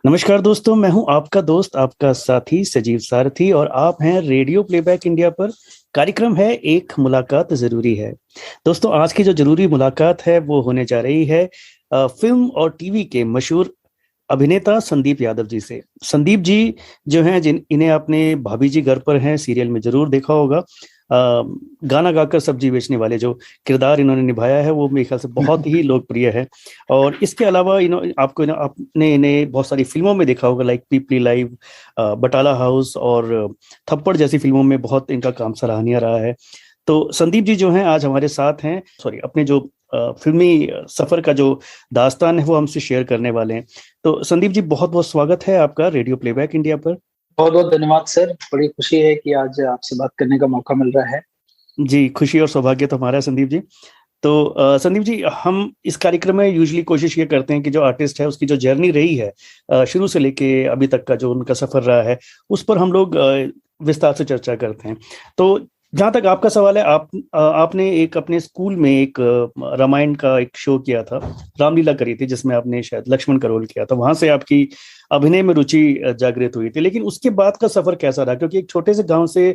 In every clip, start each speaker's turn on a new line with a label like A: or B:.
A: नमस्कार दोस्तों, मैं हूं आपका दोस्त, आपका साथी सजीव सारथी और आप हैं रेडियो प्लेबैक इंडिया पर। कार्यक्रम है एक मुलाकात जरूरी है। दोस्तों, आज की जो जरूरी मुलाकात है वो होने जा रही है फिल्म और टीवी के मशहूर अभिनेता संदीप यादव जी से। संदीप जी जो हैं, जिन इन्हें आपने भाभी जी घर पर हैं सीरियल में जरूर देखा होगा। गाना गाकर सब्जी बेचने वाले जो किरदार इन्होंने निभाया है वो मेरे ख्याल से बहुत ही लोकप्रिय है। और इसके अलावा आपने इन्हें बहुत सारी फिल्मों में देखा होगा, लाइक पीपली लाइव, बटाला हाउस और थप्पड़ जैसी फिल्मों में बहुत इनका काम सराहनीय रहा है। तो संदीप जी जो हैं आज हमारे साथ हैं, सॉरी, अपने जो फिल्मी सफर का जो दास्तान है वो हमसे शेयर करने वाले हैं। तो संदीप जी, बहुत बहुत स्वागत है आपका रेडियो प्लेबैक इंडिया पर।
B: बहुत बहुत धन्यवाद सर। बड़ी खुशी है कि आज आपसे बात करने का मौका मिल रहा है।
A: जी, खुशी और सौभाग्य तो हमारा है संदीप जी। तो संदीप जी, हम इस कार्यक्रम में यूजली कोशिश ये करते हैं कि जो आर्टिस्ट है उसकी जो जर्नी रही है शुरू से लेके अभी तक का जो उनका सफर रहा है उस पर हम लोग विस्तार से चर्चा करते हैं। तो जहाँ तक आपका सवाल है, आपने एक अपने स्कूल में एक रामायण का एक शो किया था, रामलीला करी थी, जिसमें आपने शायद लक्ष्मण का रोल किया था। वहां से आपकी अभिनय में रुचि जागृत हुई थी। लेकिन उसके बाद का सफर कैसा रहा? क्योंकि एक छोटे से गांव से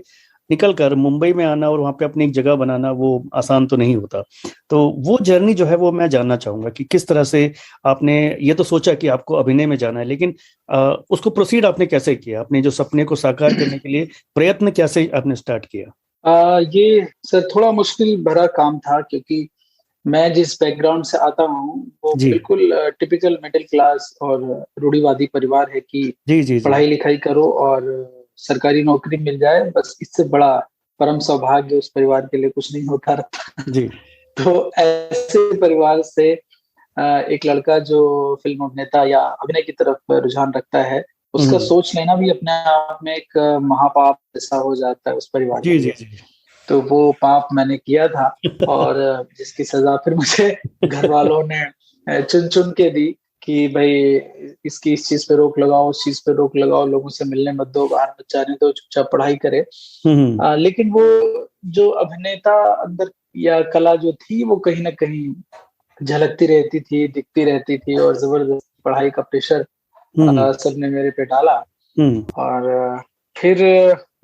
A: निकल कर मुंबई में आना और वहां पे अपनी एक जगह बनाना वो आसान तो नहीं होता। तो वो जर्नी जो है वो मैं जानना चाहूंगा कि किस तरह से आपने ये तो सोचा कि आपको अभिनय में जाना है, लेकिन उसको प्रोसीड आपने कैसे किया? अपने जो सपने को साकार करने के लिए प्रयत्न कैसे आपने स्टार्ट किया?
B: ये सर थोड़ा मुश्किल भरा काम था, क्योंकि मैं जिस बैकग्राउंड से आता हूँ वो
A: जी
B: बिल्कुल टिपिकल मिडिल क्लास और रूढ़िवादी परिवार है कि
A: जी जी जी।
B: पढ़ाई लिखाई करो और सरकारी नौकरी मिल जाए, बस इससे बड़ा परम सौभाग्य उस परिवार के लिए कुछ नहीं होता रहता।
A: जी।
B: तो ऐसे परिवार से एक लड़का जो फिल्म अभिनेता या अभिनय की तरफ रुझान रखता है, उसका
A: हम्म।
B: सोच लेना भी अपने आप में एक महापाप जैसा हो जाता है उस परिवार
A: जी
B: के
A: जी
B: लिए।
A: जी।
B: तो वो पाप मैंने किया था, और जिसकी सजा फिर मुझे घर वालों ने चुन चुन के दी कि भाई इसकी इस चीज पे रोक लगाओ, उस चीज पे रोक लगाओ, लोगों से मिलने मत दो, बाहर मत जाने दो, चुपचाप पढ़ाई करे।
A: हम्म।
B: लेकिन वो जो अभिनेता अंदर या कला जो थी वो कहीं ना कहीं झलकती रहती थी, दिखती रहती थी, और जबरदस्त पढ़ाई का प्रेशर
A: हम्म।
B: सबने मेरे पे डाला।
A: हम्म।
B: और फिर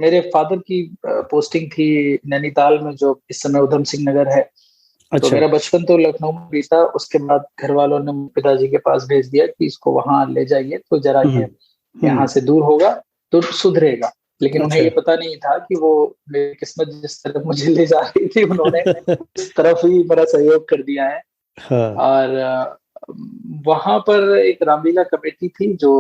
B: मेरे फादर की पोस्टिंग थी नैनीताल में, जो इस समय उधम सिंह नगर है। तो
A: अच्छा।
B: मेरा बचपन तो लखनऊ में बीता। उसके बाद घर वालों ने पिताजी के पास भेज दिया कि इसको वहां ले जाइए, तो जरा
A: हम्म।
B: ये यहाँ
A: हम्म।
B: से दूर होगा तो सुधरेगा। लेकिन उन्हें
A: अच्छा।
B: ये पता नहीं था कि वो मेरी किस्मत जिस तरफ मुझे ले जा रही थी, उन्होंने इस तरफ ही मेरा सहयोग कर दिया है।
A: हाँ।
B: और वहां पर एक रामलीला कमेटी थी, जो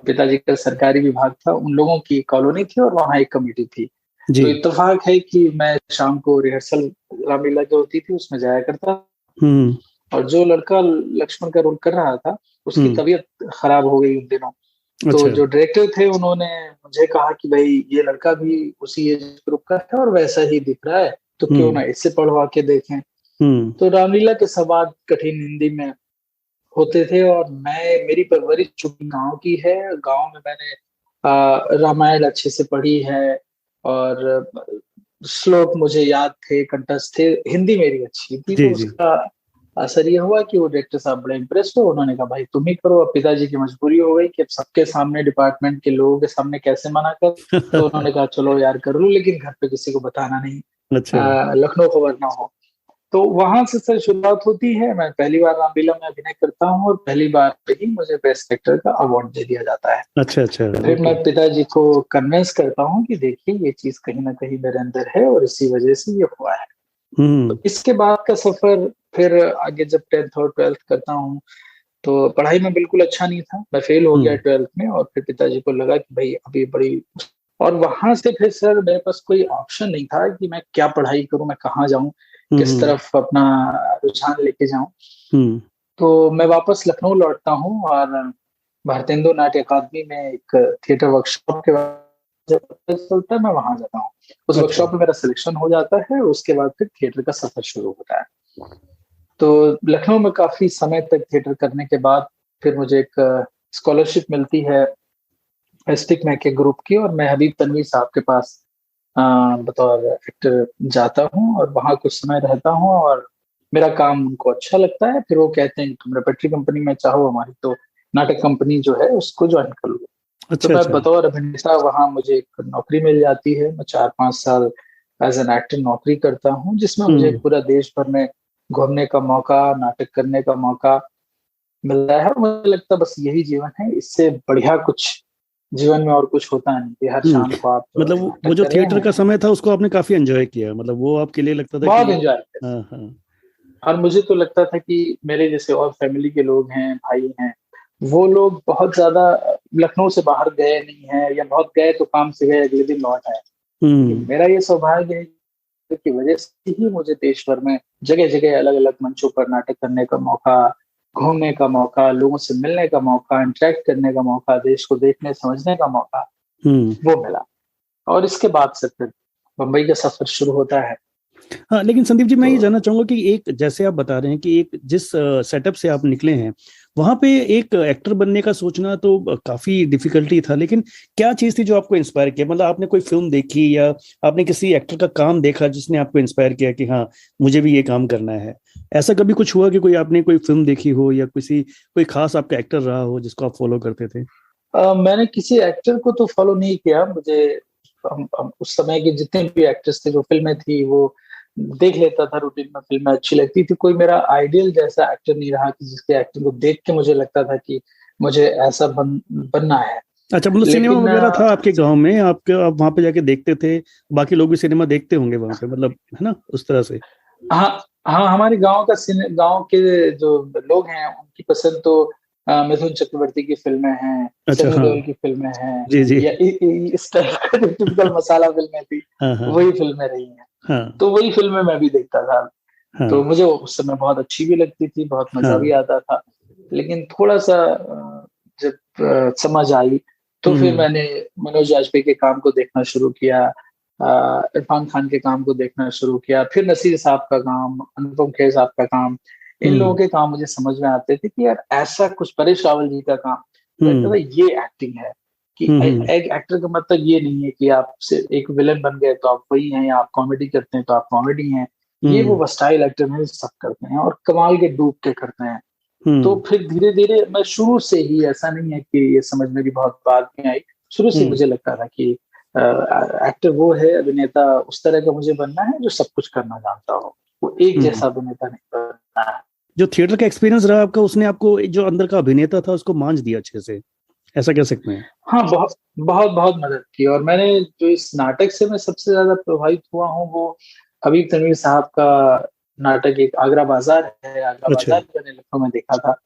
B: पिताजी का सरकारी विभाग था, उन लोगों की कॉलोनी थी, और वहाँ एक कमेटी थी।
A: जी।
B: तो इत्तेफाक है कि मैं शाम को रिहर्सल रामलीला जो होती थी उसमें जाया करता।
A: हम्म।
B: और जो लड़का लक्ष्मण का रोल कर रहा था, उसकी
A: हम्म।
B: तबीयत खराब हो गई उन दिनों। तो
A: अच्छा।
B: जो डायरेक्टर थे उन्होंने मुझे कहा कि भाई ये लड़का भी उसी एज ग्रुप का है और वैसा ही दिख रहा है, तो क्यों
A: हम्म।
B: ना इससे पढ़वा के देखें।
A: हम्म।
B: तो रामलीला के संवाद कठिन हिंदी में होते थे, और मेरी परवरिश चूंकि गांव की है, गांव में मैंने रामायण अच्छे से पढ़ी है, और श्लोक मुझे याद थे, कंठस्थ थे, हिंदी मेरी अच्छी थी।
A: जी
B: तो
A: जी।
B: उसका असर ये हुआ कि वो डायरेक्टर साहब बड़े इम्प्रेस हुए। उन्होंने कहा भाई तुम ही करो। अब पिताजी की मजबूरी हो गई कि अब सबके सामने, डिपार्टमेंट के लोगों के सामने कैसे मना कर। तो उन्होंने कहा चलो यार कर लो, लेकिन घर पे किसी को बताना नहीं,
A: अच्छा।
B: लखनऊ खबर ना हो। तो वहां से सर शुरुआत होती है। मैं पहली बार रामलीला में अभिनय करता हूँ, और पहली बार पे ही मुझे बेस्ट एक्टर का अवार्ड दे दिया जाता है।
A: अच्छा अच्छा।
B: फिर मैं
A: ओके।
B: पिताजी को कन्विंस करता हूँ कि देखिए ये चीज कहीं ना कहीं मेरे अंदर है, और इसी वजह से ये हुआ है।
A: हम्म।
B: तो इसके बाद का सफर फिर आगे, जब 10th और 12th करता हूँ, तो पढ़ाई में बिल्कुल अच्छा नहीं था, मैं फेल हो गया
A: हम्म।
B: 12th में। और फिर पिताजी को लगा कि भाई अभी बड़ी, और वहां से फिर सर मेरे पास कोई ऑप्शन नहीं था कि मैं क्या पढ़ाई करूं, मैं कहाँ जाऊं, किस
A: हम्म।
B: तरफ अपना रुझान लेके जाऊं।
A: हम्म।
B: तो मैं वापस लखनऊ लौटता हूँ, और भारतेंदु नाट्य अकादमी में एक थिएटर वर्कशॉप के बाद जब पता चलता है, मैं वहां जाता हूँ। उस
A: अच्छा।
B: वर्कशॉप में मेरा सिलेक्शन हो जाता है, उसके बाद फिर थिएटर का सफर शुरू होता है। तो लखनऊ में काफी समय तक थिएटर करने के बाद फिर मुझे एक स्कॉलरशिप मिलती है स्टिक मैक के ग्रुप की, और मैं हबीब तनवीर साहब के पास बतौर एक्टर जाता हूँ, और वहाँ कुछ समय रहता हूँ, और मेरा काम उनको अच्छा लगता है। फिर वो कहते हैं तुम रेपेट्री कंपनी में चाहो हमारी, तो नाटक कंपनी जो है उसको ज्वाइन कर लूँ। तो मैं बतौर अभिनेता वहां मुझे एक नौकरी मिल जाती है। मैं 4-5 साल एज एन एक्टर नौकरी करता हूँ, जिसमें मुझे पूरा देश भर में घूमने का मौका, नाटक करने का मौका मिल रहा है। मुझे लगता है बस यही जीवन है, इससे बढ़िया कुछ जीवन में और कुछ होता नहीं कि हर शाम को आप
A: मतलब वो जो थिएटर का समय था उसको आपने काफी एंजॉय किया, मतलब वो आपके लिए लगता था
B: बहुत एंजॉय किया।
A: हाँ हाँ।
B: और मुझे तो लगता था कि मेरे जैसे और फैमिली के लोग हैं, भाई हैं, वो लोग बहुत ज्यादा लखनऊ से बाहर गए नहीं है, या बहुत गए तो काम से गए, अगले दिन लौट आए। लेकिन मेरा ये सौभाग्य है की वजह से ही मुझे देश भर में जगह जगह अलग अलग मंचों पर नाटक करने का मौका, घूमने का मौका, लोगों से मिलने का मौका, इंटरेक्ट करने का मौका, देश को देखने समझने का मौका वो मिला। और इसके बाद से फिर मुंबई का सफर शुरू होता है।
A: हाँ, लेकिन संदीप जी मैं ये जानना चाहूंगा कि एक जैसे आप बता रहे हैं कि एक जिस सेटअप से आप निकले हैं वहां पे एक एक्टर बनने का सोचना तो काफी डिफिकल्टी था, लेकिन क्या चीज थी जो आपको इंस्पायर किया? मतलब आपने कोई फिल्म देखी या आपने किसी एक्टर का काम देखा जिसने आपको इंस्पायर किया कि हाँ मुझे भी ये काम करना है? ऐसा कभी कुछ हुआ कि आपने कोई फिल्म देखी हो या कोई खास आपका एक्टर रहा हो जिसको आप फॉलो करते थे?
B: मैंने किसी एक्टर को तो फॉलो नहीं किया। मुझे उस समय के जितने भी एक्टर्स थे, जो फिल्में थी वो देख लेता था रूटीन में, फिल्में अच्छी लगती थी। कोई मेरा आइडियल जैसा एक्टर नहीं रहा कि जिसके एक्टिंग को देख के मुझे लगता था कि मुझे ऐसा बनना है।
A: अच्छा, मतलब सिनेमा वगैरह था आपके गांव में, आप वहां पे जाके देखते थे, बाकी लोग भी सिनेमा देखते होंगे वहां पे, मतलब है ना उस तरह से?
B: हाँ हाँ, हमारे गांव के जो लोग हैं उनकी पसंद तो मिथुन चक्रवर्ती की फिल्में हैं,
A: अच्छा,
B: सनी
A: हाँ
B: देओल की फिल्में हैं,
A: जी जी
B: या इस टाइप का जो टिपिकल मसाला फिल्में थी
A: हाँ हाँ
B: वही फिल्में रही हैं।
A: हाँ
B: तो वही फिल्में मैं भी देखता था।
A: हाँ
B: तो मुझे उस समय बहुत अच्छी भी लगती थी, बहुत मजा भी
A: हाँ
B: आता था। लेकिन थोड़ा सा जब समझ आई तो फिर मैंने मनोज वाजपेयी के काम को देखना शुरू किया, इरफान खान के काम को देखना शुरू किया, फिर नसीर साहब का काम, अनुपम खेर साहब का काम, इन लोगों के काम मुझे समझ में आते थे कि यार ऐसा कुछ, परेश रावल जी का काम, लगता था ये एक्टिंग है। कि एक एक्टर का मतलब ये नहीं है कि आप सिर्फ एक विलन बन गए तो आप वही हैं, या आप कॉमेडी करते हैं तो आप कॉमेडी हैं। ये वो स्टाइल एक्टर में सब करते हैं और कमाल के डूब के करते हैं। तो फिर धीरे धीरे मैं शुरू से ही, ऐसा नहीं है कि ये समझ मेरी बहुत बाद में आई, शुरू से मुझे लगता था कि एक्टर वो है, अभिनेता उस तरह का मुझे बनना है जो सब कुछ करना जानता हो, वो एक जैसा अभिनेता नहीं बनना है।
A: जो थिएटर का एक्सपीरियंस रहा आपका उसने आपको जो अंदर का अभिनेता था उसको मांझ दिया अच्छे से, ऐसा कह सकते हैं?
B: हाँ, बहुत बहुत बहुत मदद की। और मैंने जो इस नाटक से मैं सबसे ज्यादा प्रभावित हुआ हूँ वो हबीब तनवीर साहब का नाटक एक आगरा बाजार है। आगरा बाजार मैंने लखनऊ में देखा था।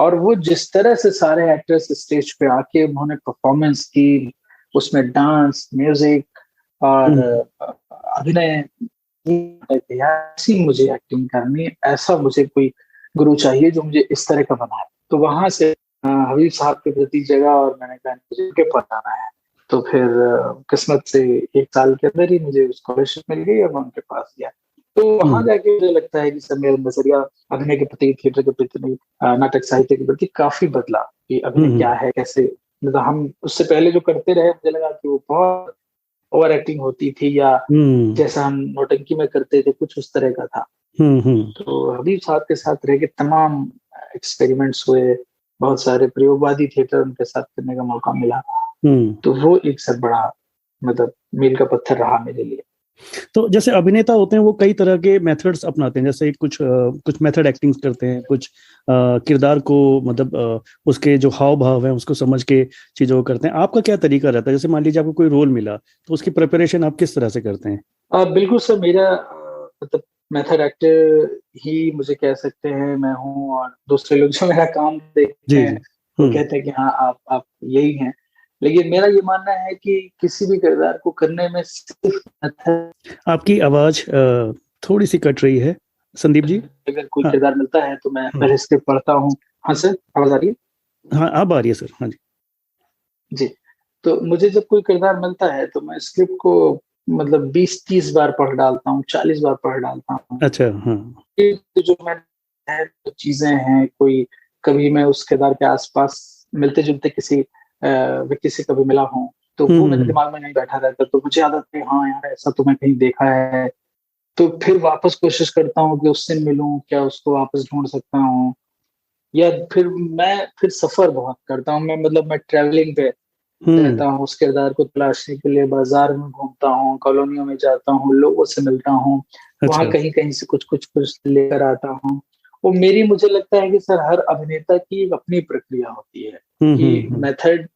B: और वो जिस तरह से सारे एक्टर्स स्टेज पे आके उन्होंने परफॉर्मेंस की, उसमें डांस, म्यूजिक और अभिनय, ऐसी मुझे एक्टिंग करनी, ऐसा मुझे कोई गुरु चाहिए जो मुझे इस तरह का बनाए। तो वहां से हबीब साहब के प्रति जगह, और मैंने कहा मुझे उनके पास जाना है। तो फिर किस्मत से 1 साल के अंदर ही मुझे स्कॉलरशिप मिल गई और मैं उनके पास गया। तो वहां जाके मुझे लगता है कि सब मेरा नजरिया अभिनय के प्रति, थिएटर के प्रति, नाटक साहित्य के प्रति काफी बदला कि अभिनय क्या है, कैसे। मतलब हम उससे पहले जो करते रहे, मुझे लगा कि वो बहुत ओवर एक्टिंग होती थी, या जैसा हम नौटंकी में करते थे कुछ उस तरह का था। तो हबीब साहब के साथ रह के तमाम एक्सपेरिमेंट्स हुए, बहुत सारे प्रयोगवादी थिएटर उनके साथ करने का मौका मिला। तो वो एक सब बड़ा मतलब मील का पत्थर रहा मेरे लिए।
A: तो जैसे अभिनेता होते हैं वो कई तरह के मेथड्स अपनाते हैं, जैसे कुछ मेथड एक्टिंग करते हैं, कुछ किरदार को मतलब उसके जो हाव भाव है उसको समझ के चीजों को करते हैं। आपका क्या तरीका रहता है? जैसे मान लीजिए आपको कोई रोल मिला तो उसकी प्रिपरेशन आप किस तरह से करते हैं?
B: बिल्कुल सर, मेरा मतलब मेथड एक्टर ही मुझे कह सकते हैं मैं हूँ। और दूसरे लोग जो मेरा काम देखते हैं वो कहते हैं कि हाँ आप यही हैं। लेकिन मेरा ये मानना है कि किसी भी किरदार को करने में सिर्फ
A: आपकी आवाज थोड़ी सी कट रही है संदीप जी।
B: अगर कोई किरदार मिलता है तो मैं पहले स्क्रिप्ट पढ़ता हूँ। हाँ सर, आवाज आ रही है?
A: हाँ अब आ रही है सर। हाँ जी
B: जी। तो मुझे जब कोई किरदार मिलता है तो मैं स्क्रिप्ट को मतलब 20-30 बार पढ़ डालता हूँ, 40 बार पढ़ डालता हूँ।
A: अच्छा हाँ।
B: जो मैं चीजें हैं, कोई कभी मैं उस किरदार के आसपास मिलते जुलते किसी व्यक्ति से कभी मिला हूँ तो वो मेरे दिमाग में नहीं बैठा रहता। तो मुझे आदत है, हाँ यार ऐसा तो मैं कहीं देखा है। तो फिर वापस कोशिश करता हूँ कि उससे मिलूं, क्या उसको वापस ढूंढ सकता हूँ। या फिर मैं सफर बहुत करता हूँ, मैं मतलब मैं ट्रैवलिंग पे रहता हूँ, उस किरदार को तलाशने के लिए बाजार में घूमता हूँ, कॉलोनियों में जाता हूँ, लोगों से मिलता हूँ, वहां
A: अच्छा।
B: कहीं कहीं से कुछ कुछ कुछ लेकर आता हूँ। वो मेरी, मुझे लगता है कि सर हर अभिनेता की एक अपनी प्रक्रिया होती है, कि
A: हम्म।
B: मेथड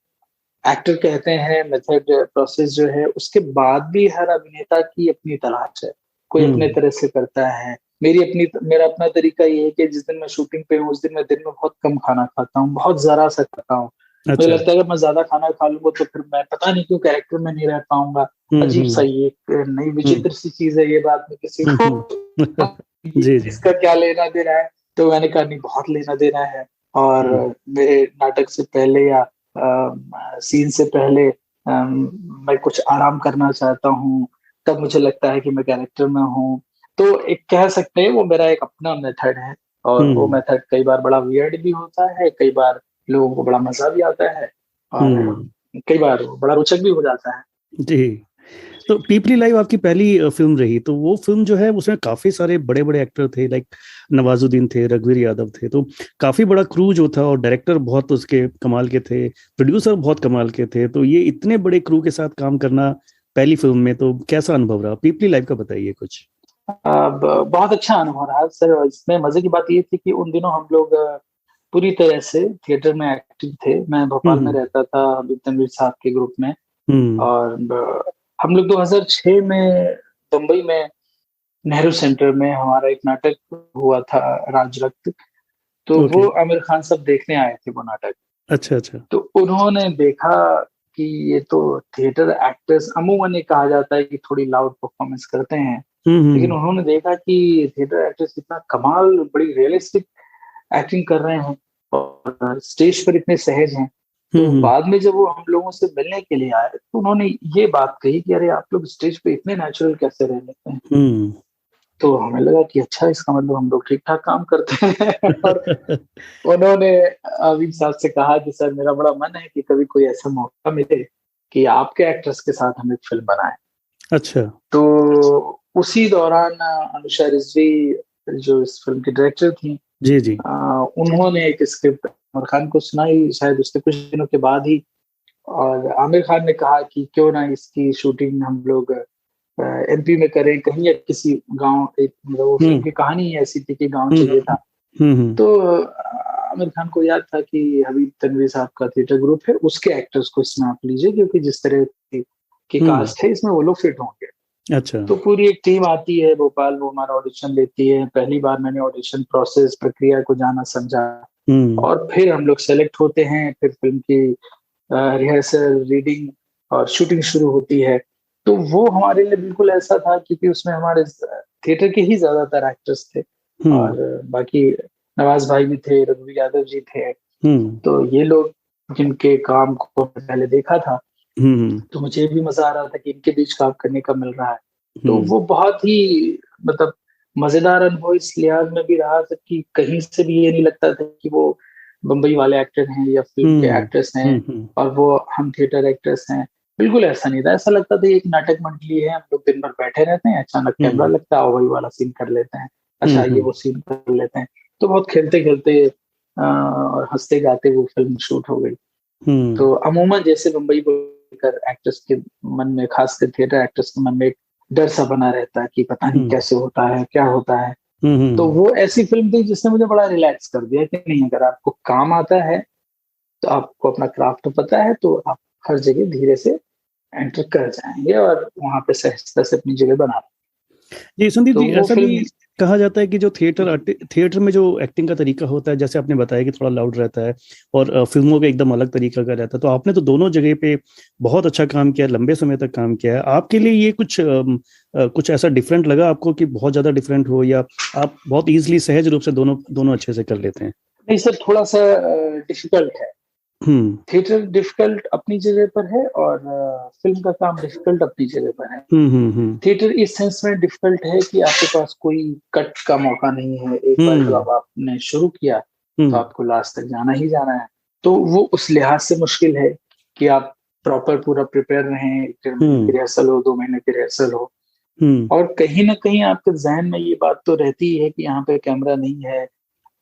B: एक्टर कहते हैं, मेथड प्रोसेस जो है, उसके बाद भी हर अभिनेता की अपनी तलाश है, कोई अपने
A: हम्म।
B: तरह से करता है। मेरा अपना तरीका ये है कि जिस दिन मैं शूटिंग पे हूँ उस दिन मैं दिन में बहुत कम खाना खाता हूँ, बहुत जरा सा खाता हूँ। मुझे
A: अच्छा।
B: लगता है कि मैं ज्यादा खाना खा लूंगा तो फिर मैं पता नहीं क्यों कैरेक्टर में नहीं रह पाऊंगा। अजीब सा,
A: हम्म।
B: ये एक नई
A: हम्म।
B: विचित्र सी चीज है ये बात में किसी को
A: हम्म। जी जी।
B: इसका क्या लेना देना है। तो मैंने कहा नहीं, बहुत लेना देना है। और
A: हम्म।
B: मेरे नाटक से पहले या सीन से पहले मैं कुछ आराम करना चाहता हूँ, तब मुझे लगता है कि मैं कैरेक्टर में हूँ। तो एक कह सकते हैं वो मेरा एक अपना मेथड है, और वो
A: हम्म।
B: मेथड कई बार बड़ा वियर्ड भी होता है, कई बार लोगों को बड़ा मजा भी आता है, और
A: हम्म।
B: कई बार वो बड़ा रोचक भी हो जाता है।
A: जी। तो पीपली लाइव आपकी पहली फिल्म रही, तो वो फिल्म जो है उसमें काफी सारे बड़े बड़े एक्टर थे, लाइक नवाजुद्दीन थे, रघुवीर यादव थे, तो काफी बड़ा क्रू जो था, और डायरेक्टर बहुत उसके कमाल के थे, प्रोड्यूसर बहुत कमाल के थे, तो ये इतने बड़े क्रू के साथ काम करना पहली फिल्म में, तो कैसा अनुभव रहा पीपली लाइव का, बताइए कुछ।
B: बहुत अच्छा अनुभव रहा सर। इसमें मजे की बात ये थी कि उन दिनों हम लोग पूरी तरह से थिएटर में एक्टिव थे। मैं भोपाल में
A: हम्म।
B: रहता था अभी तनवीर साहब के ग्रुप में,
A: हम्म।
B: और हम लोग 2006 में मुंबई में नेहरू सेंटर में हमारा एक नाटक हुआ था, राज रक्त। तो
A: ओके।
B: वो आमिर खान सब देखने आए थे वो नाटक।
A: अच्छा अच्छा।
B: तो उन्होंने देखा कि ये तो थिएटर एक्टर्स, अमूमन ये कहा जाता है कि थोड़ी लाउड परफॉर्मेंस करते हैं, लेकिन
A: हम्म।
B: उन्होंने देखा कि थिएटर एक्टर्स इतना कमाल, बड़ी रियलिस्टिक एक्टिंग कर रहे हैं और स्टेज पर इतने सहज हैं। तो
A: हम्म।
B: बाद में जब वो हम लोगों से मिलने के लिए आए तो उन्होंने ये बात कही कि अरे आप लोग स्टेज पे इतने नेचुरल कैसे रह लेते हैं।
A: हम्म।
B: तो हमें लगा कि अच्छा, इसका मतलब हम लोग ठीक ठाक काम करते हैं और उन्होंने अभी साहब से कहा कि सर मेरा बड़ा मन है कि कभी कोई ऐसा मौका मिले कि आपके एक्ट्रेस के साथ हम एक फिल्म बनाएं।
A: अच्छा।
B: तो उसी दौरान अनुषा रिजवी जो इस फिल्म की डायरेक्टर थी,
A: जी जी।
B: उन्होंने एक स्क्रिप्ट आमिर खान को सुनाई, शायद उसके कुछ दिनों के बाद ही। और आमिर खान ने कहा कि क्यों ना इसकी शूटिंग हम लोग एमपी में करें, कहीं या किसी गांव, एक मतलब वो फिल्म
A: हम्म।
B: की कहानी ही ऐसी थी कि गांव
A: हम्म।
B: चाहिए था।
A: हम्म।
B: तो आमिर खान को याद था कि हबीब तनवीर साहब का थिएटर ग्रुप है, उसके एक्टर्स को इसमें आप लीजिए, क्योंकि जिस तरह की
A: हम्म।
B: कास्ट है इसमें वो लोग फिट होंगे।
A: अच्छा।
B: तो पूरी एक टीम आती है भोपाल, वो हमारा ऑडिशन लेती है। पहली बार मैंने ऑडिशन प्रोसेस, प्रक्रिया को जाना समझा,
A: हम्म।
B: और फिर हम लोग सेलेक्ट होते हैं, फिर फिल्म की रिहर्सल, रीडिंग और शूटिंग शुरू होती है। तो वो हमारे लिए बिल्कुल ऐसा था, क्योंकि उसमें हमारे थिएटर के ही ज्यादातर एक्टर्स थे,
A: हम्म।
B: और बाकी नवाज भाई भी थे, रघुवीर यादव जी थे।
A: हम्म।
B: तो ये लोग जिनके काम को पहले देखा था,
A: हम्म।
B: तो मुझे भी मजा आ रहा था कि इनके बीच काम करने का मिल रहा है। तो
A: हम्म।
B: वो बहुत ही, मतलब मजेदार अनुभव इस लिहाज में भी रहा था कि कहीं से भी ये नहीं लगता था कि वो बम्बई वाले एक्टर हैं या फिल्म के
A: हम्म।
B: एक्टर्स हैं
A: हम्म।
B: और वो हम थिएटर एक्टर्स हैं। बिल्कुल ऐसा नहीं था, ऐसा लगता था ये एक नाटक मंडली है, हम लोग दिन भर बैठे रहते हैं, अचानक कैमरा
A: हम्म।
B: लगता है, वही वाला सीन कर लेते हैं, अच्छा ये
A: हम्म।
B: वो सीन कर लेते हैं। तो बहुत खेलते खेलते और हंसते गाते वो फिल्म शूट हो गई।
A: हम्म।
B: तो अमूमन जैसे मुंबई को लेकर एक्टर्स के मन में, खासकर थिएटर एक्टर्स के मन में एक डर सा बना रहता है कि पता नहीं
A: हम्म।
B: कैसे होता है, क्या होता है। तो
A: हम्म।
B: वो ऐसी फिल्म थी जिसने मुझे बड़ा रिलैक्स कर दिया कि नहीं, अगर आपको काम आता है तो आपको अपना क्राफ्ट पता है, तो आप हर जगह धीरे से एंटर कर जाएंगे और वहां पे सहजता से अपनी जगह बना लें।
A: जी संदीप
B: तो
A: जी,
B: वो
A: ऐसा भी
B: फिल्म,
A: कहा जाता है कि जो थिएटर में जो एक्टिंग का तरीका होता है, जैसे आपने बताया कि थोड़ा लाउड रहता है, और फिल्मों का एकदम अलग तरीका का रहता है, तो आपने तो दोनों जगह पे बहुत अच्छा काम किया, लंबे समय तक काम किया है। आपके लिए ये कुछ ऐसा डिफरेंट लगा आपको, कि बहुत ज्यादा डिफरेंट हो, या आप बहुत इजीली सहज रूप से दोनों दोनों अच्छे से कर लेते हैं?
B: नहीं सर, थोड़ा सा डिफिकल्ट है।
A: हम्म।
B: थिएटर डिफिकल्ट अपनी जगह पर है, और फिल्म का काम डिफिकल्ट अपनी जगह पर है।
A: हम्म।
B: थिएटर इस सेंस में डिफिकल्ट है कि आपके पास कोई कट का मौका नहीं है। एक बार जब
A: हम्म।
B: आपने शुरू किया तो
A: हम्म।
B: आपको लास्ट तक जाना ही जाना है। तो वो उस लिहाज से मुश्किल है कि आप प्रॉपर पूरा प्रिपेयर रहें, 1.5 महीने की
A: हम्म।
B: रिहर्सल हो, 2 महीने की रिहर्सल हो,
A: हम्म।
B: और कहीं ना कहीं आपके जहन में ये बात तो रहती ही है कि यहाँ पे कैमरा नहीं है,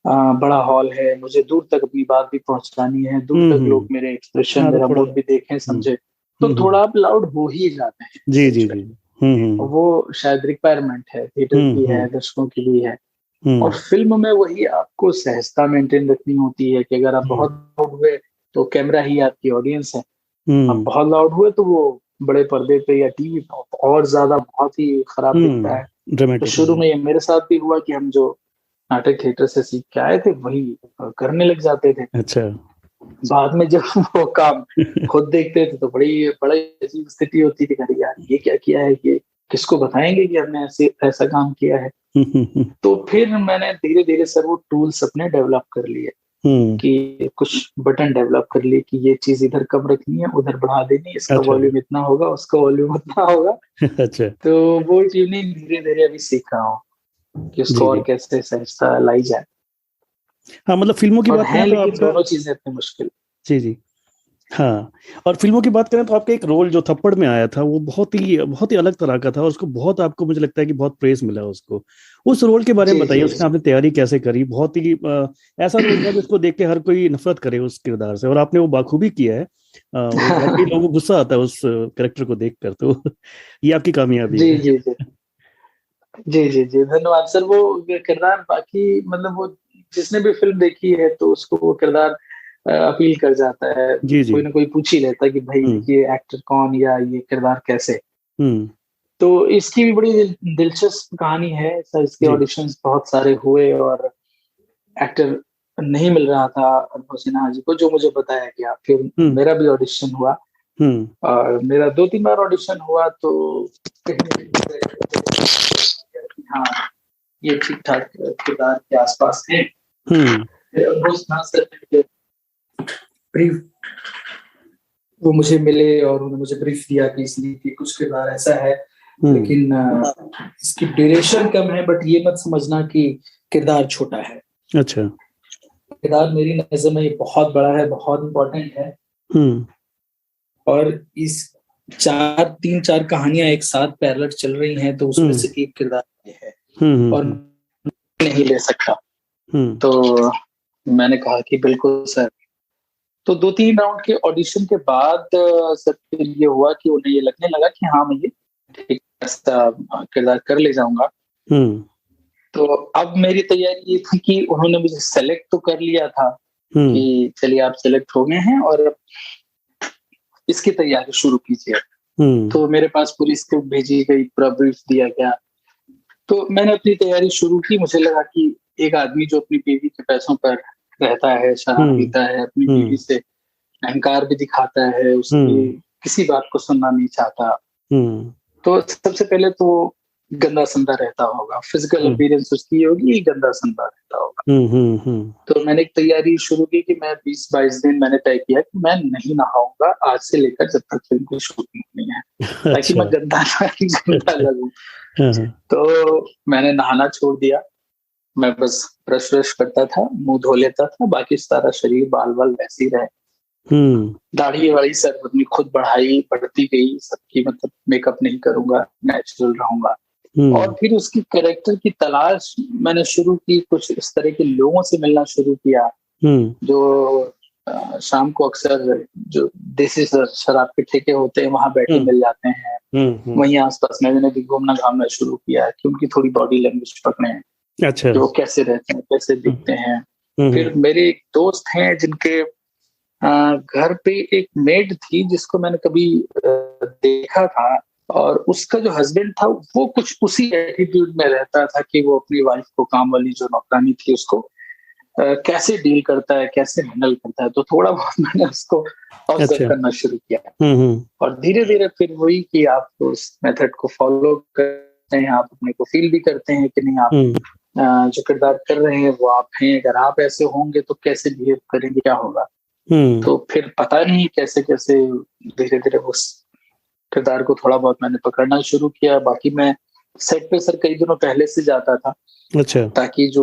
B: बड़ा हॉल है, मुझे दूर तक अपनी बात भी पहुंचानी है, दूर तक लोग मेरे एक्सप्रेशन,
A: हाँ तो
B: मेरा
A: थोड़ा
B: मूड भी देखें,
A: हम्म
B: समझे, तो थोड़ा आप लाउड हो ही जाते हैं
A: जी जी
B: स्टेज पे।
A: जी हम्म
B: वो शायद रिक्वायरमेंट है, थिएटर की है,
A: हम्म
B: दर्शकों की भी है। और
A: हम्म
B: फिल्म में वही आपको सहजता मेंटेन रखनी होती है कि अगर आप
A: हम्म
B: बहुत लाउड हुए तो कैमरा ही आपकी ऑडियंस है, आप
A: हम्म
B: बहुत लाउड हुए तो वो बड़े पर्दे पे या टीवी पे और ज्यादा बहुत ही खराब दिखता है। तो
A: ड्रामेटिक हो
B: शुरू
A: जाए।
B: में ये मेरे साथ भी हुआ कि हम जो नाटक थिएटर से सीख के आए थे वही करने लग जाते थे।
A: अच्छा
B: बाद में जब वो काम खुद देखते थे तो बड़ी बड़ी अजीब स्थिति होती थी, अरे यार ये क्या किया है, ये किसको बताएंगे कि हमने ऐसे ऐसा काम किया है। तो फिर मैंने धीरे धीरे सर वो टूल्स अपने डेवलप कर लिए,
A: हम्म
B: कि कुछ बटन डेवलप कर लिए कि ये चीज इधर कम रखनी है, उधर बढ़ा देनी, इसका
A: अच्छा
B: वॉल्यूम इतना होगा, उसका वॉल्यूम उतना होगा।
A: अच्छा
B: तो वो ट्यूनिंग धीरे धीरे अभी सीख रहा हूँ कि
A: जी
B: उसको और
A: जी
B: कैसे सहजता लाई जाए।
A: हाँ मतलब फिल्मों की
B: और
A: बात
B: है
A: करें तो
B: लेकिन
A: आपका
B: दोनों चीजें अपनी मुश्किल।
A: जी जी हाँ और फिल्मों की बात करें तो आपका एक रोल जो थप्पड़ में आया था वो बहुत ही अलग तरह का था और उसको बहुत आपको मुझे लगता है कि बहुत प्रेस मिला उसको उस रोल के बारे में
B: जी
A: बताइए
B: जी
A: उसकी
B: जी।
A: आपने तैयारी कैसे करी बहुत ही ऐसा रोल था जिसको देख के हर कोई नफरत करे उस किरदार से और आपने वो बाखूबी किया है वो वाकई लोगों को गुस्सा आता है उस कैरेक्टर को देखकर तो ये आपकी कामयाबी
B: जी
A: है
B: जी जी जी जी जी धन्यवाद सर। वो किरदार बाकी मतलब वो जिसने भी फिल्म देखी है तो उसको वो किरदार अपील कर जाता है।
A: जी जी
B: कोई ना कोई पूछ ही लेता है कि भाई
A: हम्म
B: ये एक्टर कौन या ये किरदार कैसे।
A: हम्म
B: तो इसकी भी बड़ी दिलचस्प कहानी है सर। इसके
A: जी
B: ऑडिशंस बहुत सारे हुए और एक्टर नहीं मिल रहा था अनुभव सिन्हा जी को, जो मुझे बताया गया। फिर
A: हम्म
B: मेरा भी ऑडिशन हुआ
A: हम्म
B: और मेरा 2-3 बार ऑडिशन हुआ तो कहीं ना कहीं से, हाँ ये ठीक ठाक किरदार के आसपास है।
A: हम्म
B: फिर अनुभव सिन्हा सर ने ब्रीफ वो मुझे मिले और उन्होंने मुझे ब्रीफ दिया कि इसलिए कि कुछ किरदार ऐसा है,
A: हम्म
B: लेकिन इसकी ड्यूरेशन कम है, बट ये मत समझना कि किरदार छोटा है।
A: अच्छा
B: किरदार मेरी नजर में ये बहुत बड़ा है, बहुत इंपॉर्टेंट है।
A: हम्म
B: और इस 3-4 कहानियां एक साथ पैरेलल चल रही हैं तो उसमें
A: हम्म
B: से एक किरदार ये है और
A: हम्म
B: नहीं ले सकता।
A: हम्म
B: तो मैंने कहा कि बिल्कुल सर। तो 2-3 राउंड के ऑडिशन के बाद सर फिर ये हुआ कि उन्हें ये लगने लगा कि हाँ मैं ये ठीक ऐसा किरदार कर ले जाऊंगा।
A: हम्म
B: तो अब मेरी तैयारी ये थी कि उन्होंने मुझे सेलेक्ट तो कर लिया था
A: हम्म
B: कि चलिए आप सेलेक्ट हो गए हैं और इसकी तैयारी शुरू कीजिए।
A: हम्म
B: तो मेरे पास पूरी स्क्रिप्ट भेजी गई, पूरा ब्रीफ दिया गया। तो मैंने अपनी तैयारी शुरू की। मुझे लगा कि एक आदमी जो अपनी बीवी के पैसों पर रहता है, शराब
A: हम्म
B: पीता है, अपनी बीवी
A: हम्म
B: से अहंकार भी दिखाता है, उसकी
A: हम्म
B: किसी बात को सुनना नहीं चाहता,
A: हम्म
B: तो सबसे पहले तो वो गंदा संदा रहता होगा, फिजिकल
A: हम्म
B: अपीयरेंस उसकी ये होगी, गंदा संदा रहता होगा।
A: हम्म
B: तो मैंने एक तैयारी शुरू की कि मैं 20-22 दिन मैंने तय किया कि मैं नहीं नहाऊंगा आज से लेकर जब तक फिल्म की शूटिंग नहीं है, ताकि
A: अच्छा
B: मैं गंदा गंदा
A: अच्छा
B: लगूं।
A: हाँ हाँ
B: तो मैंने नहाना छोड़ दिया। मैं बस ब्रश व्रश करता था, मुंह धो लेता था, बाकी सारा शरीर बाल बाल वैसे ही रहे।
A: हम्म
B: दाढ़ी वाड़ी सर अपनी खुद बढ़ती गई सबकी, मतलब मेकअप नहीं करूंगा, नेचुरल रहूंगा। और
A: हम्म
B: फिर उसकी कैरेक्टर की तलाश मैंने शुरू की, कुछ इस तरह के लोगों से मिलना शुरू किया
A: हम्म
B: जो शाम को अक्सर जो देसी शराब के ठेके होते हैं वहां बैठे
A: हम्म
B: मिल जाते हैं।
A: हम्म
B: वहीं आसपास मैंने भी घूमना घामना शुरू किया कि उनकी थोड़ी बॉडी लैंग्वेज पकड़े
A: अच्छा
B: कि वो कैसे रहते हैं, कैसे
A: हम्म
B: दिखते हैं।
A: हम्म
B: फिर मेरे एक दोस्त हैं जिनके घर पे एक मेड थी जिसको मैंने कभी देखा था, और उसका जो हस्बैंड था वो कुछ उसी एटीट्यूड में रहता था कि वो अपनी वाइफ को, काम वाली जो नौकरानी थी उसको कैसे डील करता है, कैसे हैंडल करता है। तो थोड़ा बहुत मैंने उसको ऑब्जर्व
A: अच्छा
B: करना शुरू किया
A: हम्म
B: और धीरे धीरे फिर वही कि आप उस मेथड को फॉलो करते हैं, आप अपने को फील भी करते हैं कि नहीं आप
A: हम्म
B: जो किरदार कर रहे हैं वो आप हैं, अगर आप ऐसे होंगे तो कैसे बिहेव करेंगे, क्या होगा।
A: हम्म
B: तो फिर पता नहीं कैसे कैसे धीरे धीरे उस किरदार को थोड़ा बहुत मैंने पकड़ना शुरू किया। बाकी मैं सेट पे सर कई दिनों पहले से जाता था
A: अच्छा
B: ताकि जो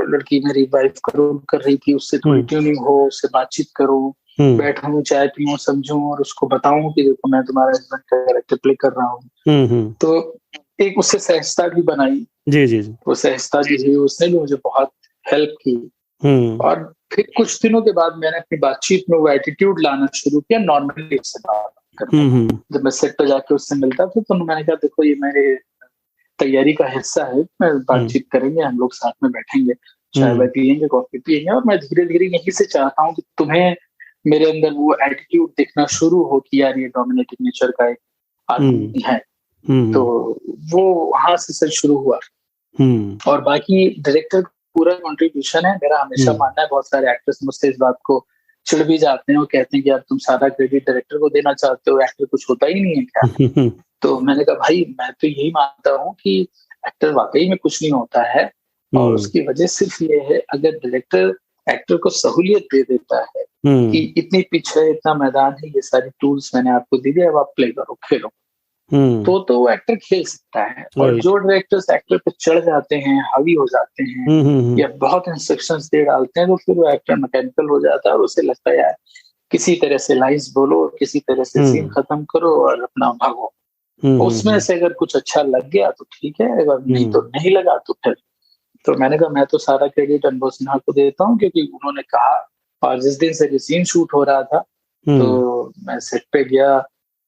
B: लड़की मेरी वाइफ रोल कर रही थी उससे थोड़ी
A: हम्म
B: ट्यूनिंग हो, उससे बातचीत करूं,
A: हम्म
B: बैठूं, चाय पीऊं, समझूं और उसको बताऊं कि देखो मैं तुम्हारा हस्बैंड का कैरेक्टर प्ले कर रहा हूँ।
A: हम्म
B: तो एक उससे सहजता भी बनाई।
A: जी जी जी
B: वो सहजता जो है उसने भी मुझे बहुत हेल्प की। और फिर कुछ दिनों के बाद मैंने अपनी बातचीत में वो एटीट्यूड लाना शुरू किया, नॉर्मली उससे बात करना। जब मैं सेट पे जाके उससे मिलता था तो मैंने कहा देखो ये मेरे तैयारी का हिस्सा है, मैं बातचीत करेंगे, हम लोग साथ में बैठेंगे, चाय वाय पियेंगे, कॉफी पियेंगे, और मैं धीरे धीरे यहीं से चाहता हूँ कि तुम्हें मेरे अंदर वो एटीट्यूड दिखना शुरू हो कि यार ये डोमिनेटिंग नेचर का एक आदमी है। तो वो वहां से सर शुरू हुआ। और बाकी डायरेक्टर पूरा कंट्रीब्यूशन है मेरा। हमेशा मानना है, बहुत सारे एक्टर्स मुझसे इस बात को चिढ़ भी जाते हैं और कहते हैं कि यार तुम सारा क्रेडिट डायरेक्टर को देना चाहते हो, एक्टर कुछ होता ही नहीं है क्या? तो मैंने कहा भाई मैं तो यही मानता हूँ कि एक्टर वाकई में कुछ नहीं होता है, और उसकी वजह सिर्फ ये है अगर डायरेक्टर एक्टर को सहूलियत दे देता है कि इतनी पिच है, इतना मैदान है, ये सारी टूल्स मैंने आपको दे दिया, अब आप प्ले करो, खेलो, तो वो एक्टर खेल सकता है। और जो डायरेक्टर्स एक्टर पे चढ़ जाते हैं, हावी हो जाते हैं, या बहुत इंस्ट्रक्शंस दे डालते हैं, तो फिर वो एक्टर मैकेनिकल हो जाता है और उसे लगता है यार किसी तरह से लाइंस बोलो, किसी तरह से सीन खत्म करो और अपना भागो। उसमें से अगर कुछ अच्छा लग गया तो ठीक है, अगर नहीं तो नहीं लगा तो फिर। तो मैंने कहा मैं तो सारा क्रेडिट अनुभव सिन्हा को देता हूँ, क्योंकि उन्होंने कहा। और जिस दिन से सीन शूट हो रहा था तो मैं सेट पे गया,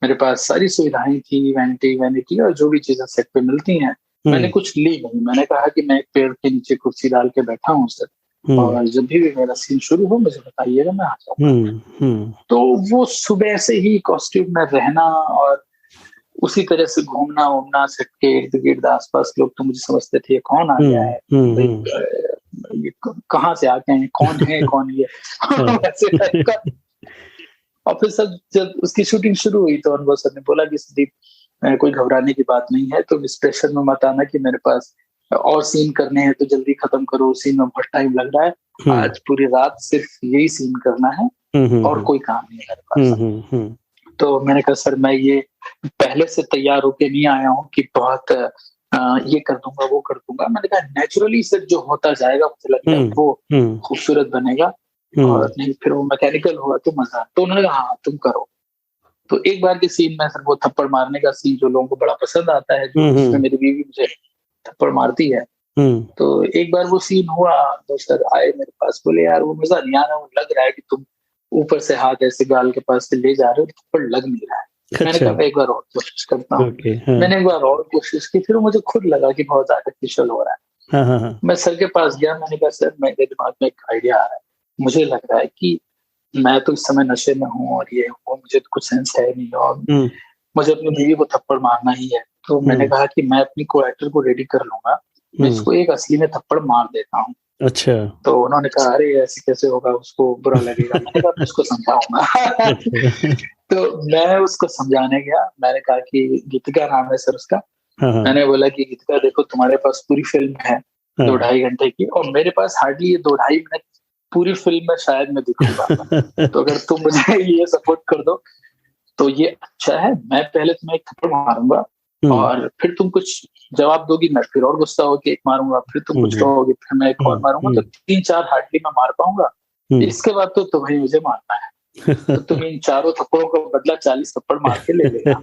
B: मेरे पास सारी सुविधाएं थी, वैनिटी और जो भी चीजें सेट पे मिलती हैं, मैंने कुछ ली नहीं। मैंने कहा कि मैं एक पेड़ के नीचे कुर्सी डाल के बैठा हूँ सर, और जब भी मेरा सीन शुरू हो मुझे बताइएगा, मैं आ जाऊंगा। तो वो सुबह से ही कॉस्ट्यूम में रहना और उसी तरह से घूमना उमना, सेट के इर्द गिर्द आसपास लोग तो मुझे समझते थे कौन आ गया है, ये कहाँ से आते हैं, कौन ये वैसे टाइप का। और फिर सब जब उसकी शूटिंग शुरू हुई तो अनुभव सर ने बोला कि संदीप कोई घबराने की बात नहीं है, तुम इस प्रेशर में मत आना कि मेरे पास और सीन करने हैं तो जल्दी खत्म करो, सीन में बहुत टाइम लग रहा है, आज पूरी रात सिर्फ यही सीन करना है और कोई काम नहीं है मेरे पास। तो मैंने कहा सर मैं ये पहले से तैयार होके नहीं आया हूँ कि बहुत ये कर दूंगा वो कर दूंगा। मैंने कहा नेचुरली सर जो होता जाएगा मुझे लगता है वो खूबसूरत बनेगा, और नहीं फिर वो मैकेनिकल हुआ तो मजा। तो उन्होंने कहा हाँ तुम करो। तो एक बार के सीन में सर वो थप्पड़ मारने का सीन जो लोगों को बड़ा पसंद आता है, जिसमें मेरी बीवी मुझे थप्पड़ मारती है, तो एक बार वो सीन हुआ तो सर आए मेरे पास, बोले यार वो मजा नहीं आ रहा, वो लग रहा है कि तुम ऊपर से हाथ ऐसे गाल के पास से ले जा रहे हो, थप्पड़ लग नहीं रहा है। अच्छा। मैंने कहा एक बार और कोशिश करता हूँ। मैंने एक बार और कोशिश की, फिर मुझे खुद लगा कि बहुत आर्टिफिशियल हो रहा है। मैं सर के पास गया, मैंने कहा सर मेरे दिमाग में एक आइडिया आ रहा है, मुझे लग रहा है कि मैं तो इस समय नशे में हूँ और ये हूँ, मुझे तो कुछ सेंस है नहीं और मुझे अपनी बीवी को थप्पड़ मारना ही है। तो मैंने कहा कि मैं अपनी को एक्टर को रेडी कर लूंगा, मैं इसको एक असली में थप्पड़ मार देता हूँ।
A: अच्छा।
B: तो उन्होंने कहा अरे ऐसे कैसे होगा, उसको बुरा लगेगा। मैंने कहा मैं उसको समझाऊंगा। तो मैं उसको समझाने गया, मैंने कहा कि गीतिका नाम है सर उसका। मैंने बोला कि गीतिका देखो तुम्हारे पास पूरी फिल्म है 2-2.5 घंटे की, और मेरे पास हार्डली ये 2-2.5 मिनट पूरी फिल्म में शायद मैं दिखूंगा। तो अगर तुम मुझे ये सपोर्ट कर दो तो ये अच्छा है, मैं पहले तुम्हें एक थप्पड़ मारूंगा और फिर तुम कुछ जवाब दोगी, मैं फिर और गुस्सा होकर एक मारूंगा, फिर तुम कुछ कहोगे, फिर मैं एक और मारूंगा, तो 3-4 हार्डली मैं मार पाऊंगा। इसके बाद तो तुम्हें मुझे मारना है, तो तुम इन 4 थप्पड़ों का बदला 40 थप्पड़ मार के ले लेना।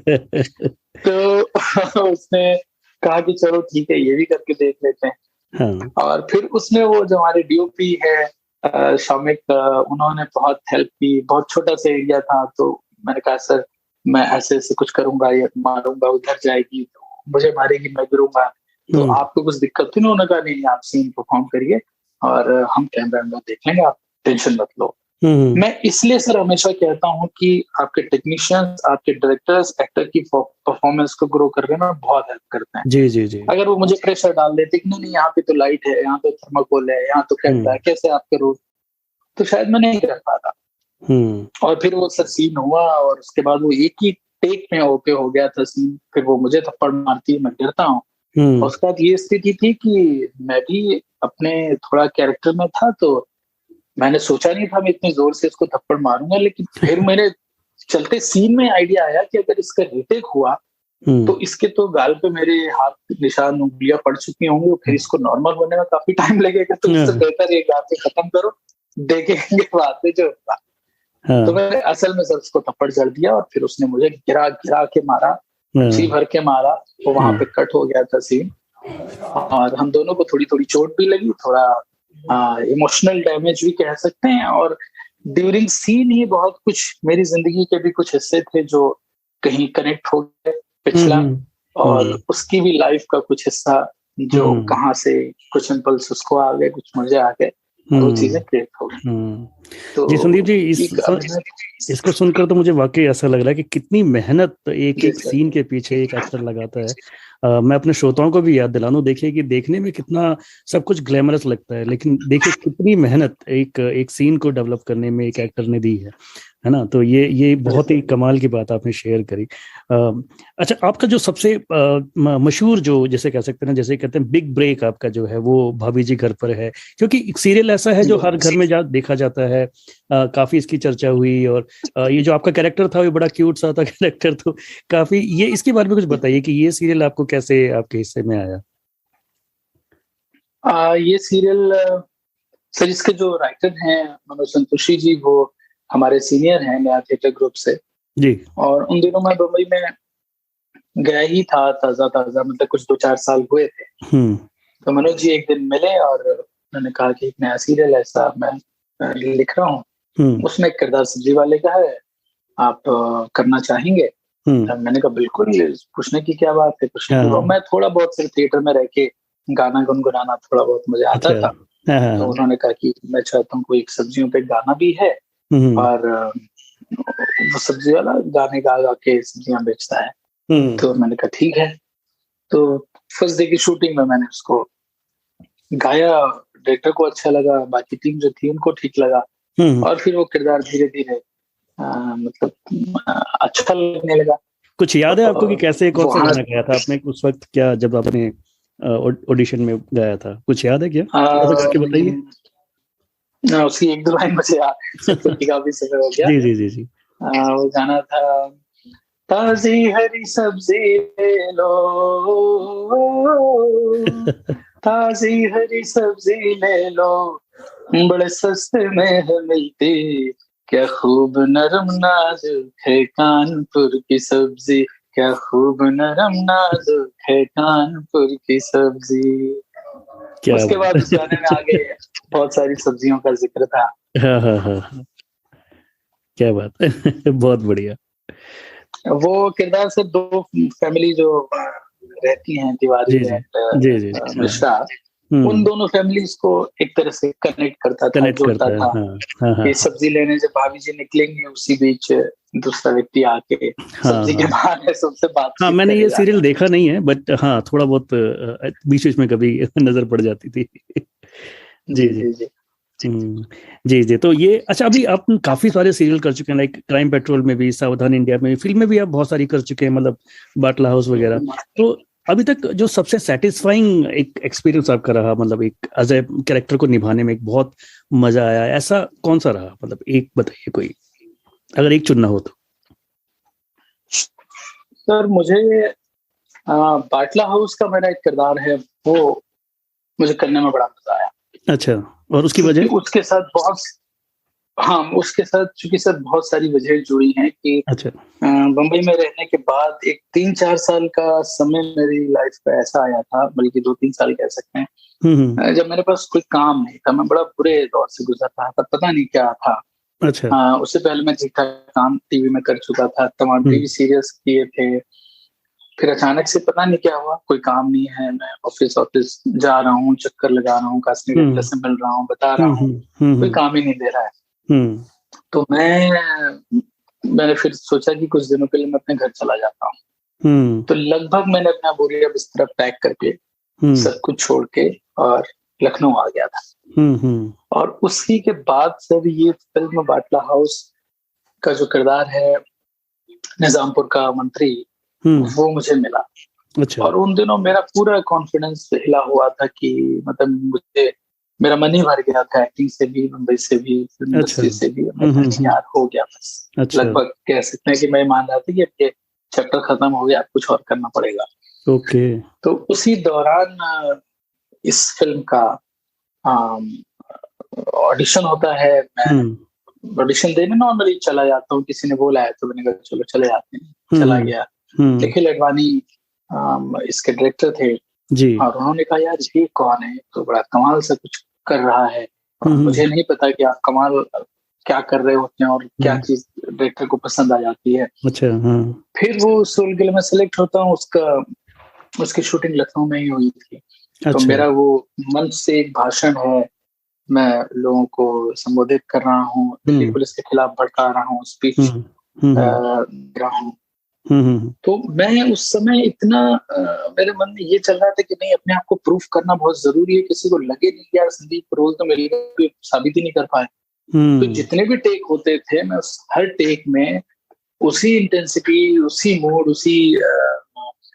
B: तो उसने कहा कि चलो ठीक है ये भी करके देख लेते हैं। और फिर उसमें वो जो हमारे डीओपी है शौमिक, उन्होंने बहुत हेल्प की। बहुत छोटा सा एरिया था, तो मैंने कहा सर मैं ऐसे ऐसे कुछ करूंगा, ये मारूंगा, उधर जाएगी तो मुझे मारेगी, मैं गिरूंगा, तो आपको कुछ दिक्कत तो नहीं? उन्होंने कहा नहीं आप सीन परफॉर्म करिए और हम कैमरा में देख लेंगे, आप टेंशन मत लो। मैं इसलिए सर हमेशा कहता हूँ कि आपके टेक्नीशियंस, आपके डायरेक्टर्स एक्टर की परफॉर्मेंस को ग्रो करने में बहुत हेल्प करते हैं।
A: जी जी जी।
B: अगर वो मुझे प्रेशर डाल देते कि नहीं यहाँ पे तो लाइट है, यहाँ तो थर्माकोल है, यहाँ तो कैमरा है, कैसे आप करो, तो शायद मैं नहीं कर पाता। और फिर वो सर सीन हुआ और उसके बाद वो एक ही टेक में ओके हो गया था सीन। फिर वो मुझे थप्पड़ मारती है, मैं गिरता हूँ। उसके बाद ये स्थिति थी कि मैं भी अपने थोड़ा कैरेक्टर में था, तो मैंने सोचा नहीं था मैं इतनी जोर से इसको थप्पड़ मारूंगा, लेकिन फिर मेरे चलते सीन में आइडिया आया कि अगर इसका रीटेक हुआ तो इसके तो गाल पे मेरे हाथ निशान उंगलियां पड़ चुकी होंगी, फिर इसको नॉर्मल होने में काफी टाइम लगेगा, तो इससे बेहतर एक गाल पे खत्म करो, देखेंगे बाद में जो होगा। तो मैंने असल में सर उसको थप्पड़ जड़ दिया और फिर उसने मुझे गिरा गिरा के मारा, जी भर के मारा, तो वहां पे कट हो गया था सीन। और हम दोनों को थोड़ी थोड़ी चोट भी लगी, थोड़ा इमोशनल डैमेज भी कह सकते हैं, और ड्यूरिंग सीन ही बहुत कुछ मेरी जिंदगी के भी कुछ हिस्से थे जो कहीं कनेक्ट हो गए पिछला, और उसकी भी लाइफ का कुछ हिस्सा जो कहाँ से कुछ इम्पल्स उसको आ गए, कुछ मुझे आ गए, वो चीजें क्रिएट हो गई। तो
A: जी संदीप जी, इसको सुनकर तो मुझे वाकई ऐसा लग रहा है कि कितनी मेहनत एक एक सीन के पीछे एक एक्टर लगाता है। मैं अपने श्रोताओं को भी याद दिला दूं, देखिए कि देखने में कितना सब कुछ ग्लैमरस लगता है, लेकिन देखिए कितनी मेहनत एक सीन को डेवलप करने में एक एक्टर ने दी है ना। तो ये बहुत ही कमाल की बात आपने शेयर करी। अच्छा, आपका जो सबसे मशहूर, जो जैसे कह सकते हैं, जैसे कहते हैं बिग ब्रेक आपका जो है वो भाभी जी घर पर है, क्योंकि एक सीरियल ऐसा है जो हर घर में देखा जाता है। काफी इसकी चर्चा हुई, और ये जो आपका कैरेक्टर था वो बड़ा क्यूट सा था कैरेक्टर, तो काफी ये इसके बारे में कुछ बताइए कि ये सीरियल आपको कैसे आपके हिस्से में आया।
B: ये सीरियल सर, इसके जो राइटर हैं मनोज संतोषी जी, वो हमारे सीनियर हैं नया थिएटर ग्रुप से
A: जी।
B: और उन दिनों मैं बम्बई में गया ही था, ताजा मतलब कुछ 2-4 साल हुए थे। तो मनोज जी एक दिन मिले और उन्होंने कहा कि एक नया सीरियल ऐसा मैं लिख रहा हूँ, उसमें एक किरदार सब्जी वाले का है, आप करना चाहेंगे? मैंने कहा बिल्कुल, पूछने की क्या बात है, मैं थोड़ा बहुत सिर्फ थिएटर में रह के गाना गुनगुनाना थोड़ा बहुत मुझे आता था। तो उन्होंने कहा कि मैं चाहता हूँ कोई सब्जियों पे गाना भी है, और वो सब्जी वाला गाने गा के सब्जियां बेचता है। तो मैंने कहा ठीक है। तो फर्स्ट डे की शूटिंग में मैंने उसको गाया, डायरेक्टर को अच्छा लगा, बाकी टीम जो थी उनको ठीक लगा, और फिर वो किरदार धीरे धीरे मतलब अच्छा लगने लगा।
A: कुछ याद है आपको कि कैसे, कौन सा गाना गाया था आपने उस वक्त, क्या जब आपने ऑडिशन में गाया था, कुछ याद है क्या? करके बताइए।
B: उसकी एक दो लाइन मुझे काफी समय हो गया।
A: जी जी जी जी।
B: वो गाना था, ताजी हरी सब्जी ले लो, ताजी हरी सब्जी ले लो, बड़े सस्ते में है मिलती, क्या खूब नरम नाजुक है कानपुर की सब्जी, क्या खूब नरम नाजुक है कानपुर की सब्जी। उसके बाद उस गाने में आगे बहुत सारी सब्जियों का जिक्र था।
A: हाँ। क्या बात है बहुत बढ़िया।
B: वो किरदार से दो फैमिली जो रहती हैं, तिवारी एंड मिश्रा, उन दोनों फैमिलीज को एक तरह से कनेक्ट करता था, जोड़ता था। हाँ। सब्जी लेने जब भाभी जी निकलेंगे, उसी बीच दूसरा व्यक्ति आके सब्जी के बहाने सबसे बात।
A: हाँ, मैंने ये सीरियल देखा नहीं है, बट हाँ थोड़ा बहुत बीच बीच में कभी नजर पड़ जाती थी। जी जी जी जी जी। तो ये अच्छा, अभी आप काफी सारे सीरियल कर चुके हैं, लाइक क्राइम पेट्रोल में भी, सावधान इंडिया में भी, फिल्म में भी आप बहुत सारी कर चुके हैं, मतलब बाटला हाउस वगैरह। तो अभी तक जो सबसे सेटिस्फाइंग एक एक्सपीरियंस आपका रहा, मतलब एक एज ए कैरेक्टर को निभाने में एक बहुत मजा आया, ऐसा कौन सा रहा? मतलब एक बताइए कोई, अगर एक चुनना हो तो।
B: सर मुझे बाटला हाउस का मेरा एक किरदार है, वो मुझे करने में बड़ा मजा आया।
A: अच्छा, और उसकी वजह?
B: उसके साथ चूंकि सर बहुत सारी वजह जुड़ी हैं कि
A: अच्छा,
B: बम्बई में रहने के बाद एक 3-4 साल का समय मेरी लाइफ पे ऐसा आया था, बल्कि 2-3 साल कह सकते हैं, जब मेरे पास कोई काम नहीं था, मैं बड़ा बुरे दौर से गुजर रहा था, पता नहीं क्या था।
A: अच्छा।
B: उससे पहले मैं ठीक ठाक काम टीवी में कर चुका था, तमाम टीवी सीरियल्स किए थे, फिर अचानक से पता नहीं क्या हुआ, कोई काम नहीं है, मैं ऑफिस जा रहा हूँ, चक्कर लगा रहा हूँ, कास्टिंग डायरेक्टर से मिल रहा हूँ, बता रहा हूँ, कोई काम ही नहीं दे रहा है। तो मैंने फिर सोचा कि कुछ दिनों के लिए मैं अपने घर चला जाता हूँ। तो लगभग मैंने अपना बोरिया बिस्तर पैक करके सब कुछ छोड़ के और लखनऊ आ गया था। और उसी के बाद सर ये फिल्म बाटला हाउस का जो किरदार है निजामपुर का मंत्री, वो मुझे मिला। अच्छा। और उन दिनों मेरा पूरा कॉन्फिडेंस हिला हुआ था कि मतलब मुझे मेरा मन ही भर गया था, एक्टिंग से भी, मुंबई से भी, फिल्म इंडस्ट्री से भी। यार हो गया बस। अच्छा। लगभग कह सकते हैं कि मैं मान रहा था कि अब ये चैप्टर खत्म हो गया, कुछ और करना पड़ेगा।
A: ओके।
B: तो उसी दौरान इस फिल्म का ऑडिशन होता है। मैं ऑडिशन देने नॉर्मली चला जाता हूँ, किसी ने बोला है तो मैंने कहा चलो चले जाते हैं। चला गया। निखिल अडवाणी इसके डायरेक्टर थे जी। और उन्होंने कहा यार ये कौन है, तो बड़ा कमाल से कुछ कर रहा है, मुझे नहीं पता कि आप कमाल क्या कर रहे होते हैं और क्या चीज डायरेक्टर को पसंद आ जाती है।
A: अच्छा, हाँ।
B: फिर वो सोल के लिए मैं सेलेक्ट होता हूँ, उसकी शूटिंग लखनऊ में ही हुई थी। तो
A: अच्छा।
B: मेरा वो मंच से एक भाषण है, मैं लोगों को संबोधित कर रहा हूँ, दिल्ली पुलिस के खिलाफ भड़का रहा हूँ, स्पीच दे रहा हूँ। तो मैं उस समय इतना मेरे मन में ये चल रहा था कि नहीं, अपने आप को प्रूफ करना बहुत जरूरी है। किसी को लगे नहीं यार संदीप रोल तो मेरे लिए साबित ही नहीं कर पाए। तो जितने भी टेक होते थे, मैं हर टेक में उसी इंटेंसिटी, उसी मूड, उसी